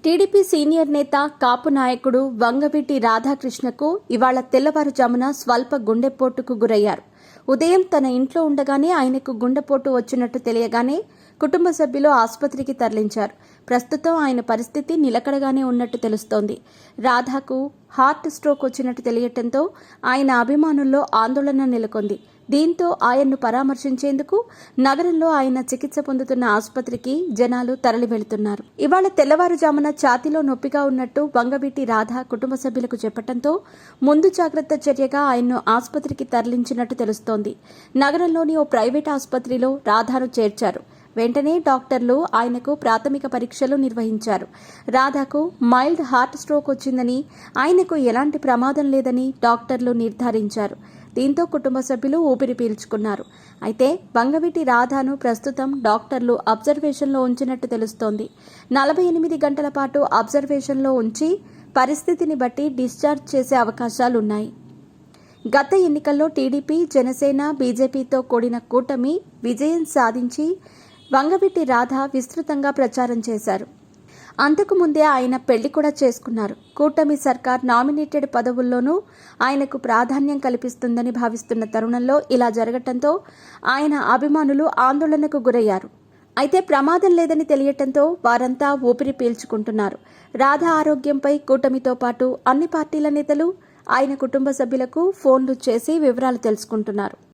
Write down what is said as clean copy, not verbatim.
TDP senior నేత కాపు నాయకుడు వంగవీటి రాధాకృష్ణకు ఇవాళ తెల్లవారుజామున స్వల్ప గుండెపోటుకు గురయ్యారు. ఉదయం తన ఇంట్లో ఉండగానే ఆయనకు గుండెపోటు వచ్చినట్టు తెలియగానే కుటుంబ సభ్యులు ఆసుపత్రికి తరలించారు. ప్రస్తుతం ఆయన పరిస్థితి నిలకడగానే ఉన్నట్టు తెలుస్తోంది. రాధాకు హార్ట్ స్ట్రోక్ వచ్చినట్టు తెలియటంతో ఆయన అభిమానుల్లో ఆందోళన నెలకొంది. దీంతో ఆయన్ను పరామర్శించేందుకు నగరంలో ఆయన చికిత్స పొందుతున్న ఆసుపత్రికి జనాలు తరలి వెళుతున్నారు. ఇవాళ తెల్లవారుజామున ఛాతీలో నొప్పిగా ఉన్నట్టు వంగవీటి రాధ కుటుంబ సభ్యులకు చెప్పడంతో ముందు జాగ్రత్త చర్యగా ఆయన్ను ఆసుపత్రికి తరలించినట్టు తెలుస్తోంది. నగరంలోని ఓ ప్రైవేట్ ఆసుపత్రిలో రాధాను చేర్చారు. వెంటనే డాక్టర్లు ఆయనకు ప్రాథమిక పరీక్షలు నిర్వహించారు. రాధాకు మైల్డ్ హార్ట్ స్ట్రోక్ వచ్చిందని, ఆయనకు ఎలాంటి ప్రమాదం లేదని డాక్టర్లు నిర్ధారించారు. దీంతో కుటుంబ సభ్యులు ఊపిరి పీల్చుకున్నారు. అయితే వంగవీటి రాధాను ప్రస్తుతం డాక్టర్లు అబ్జర్వేషన్లో ఉంచినట్టు తెలుస్తోంది. 48 గంటల పాటు అబ్జర్వేషన్లో ఉంచి పరిస్థితిని బట్టి డిశ్చార్జ్ చేసే అవకాశాలున్నాయి. గత ఎన్నికల్లో టీడీపీ, జనసేన, బీజేపీతో కూడిన కూటమి విజయం సాధించి వంగవీటి రాధ విస్తృతంగా ప్రచారం చేశారు. అంతకు ముందే ఆయన పెళ్లి కూడా చేసుకున్నారు. కూటమి సర్కార్ నామినేటెడ్ పదవుల్లోనూ ఆయనకు ప్రాధాన్యం కల్పిస్తుందని భావిస్తున్న తరుణంలో ఇలా జరగటంతో ఆయన అభిమానులు ఆందోళనకు గురయ్యారు. అయితే ప్రమాదం లేదని తెలియటంతో వారంతా ఊపిరి పీల్చుకుంటున్నారు. రాధ ఆరోగ్యంపై కూటమితో పాటు అన్ని పార్టీల నేతలు ఆయన కుటుంబ సభ్యులకు ఫోన్లు చేసి వివరాలు తెలుసుకుంటున్నారు.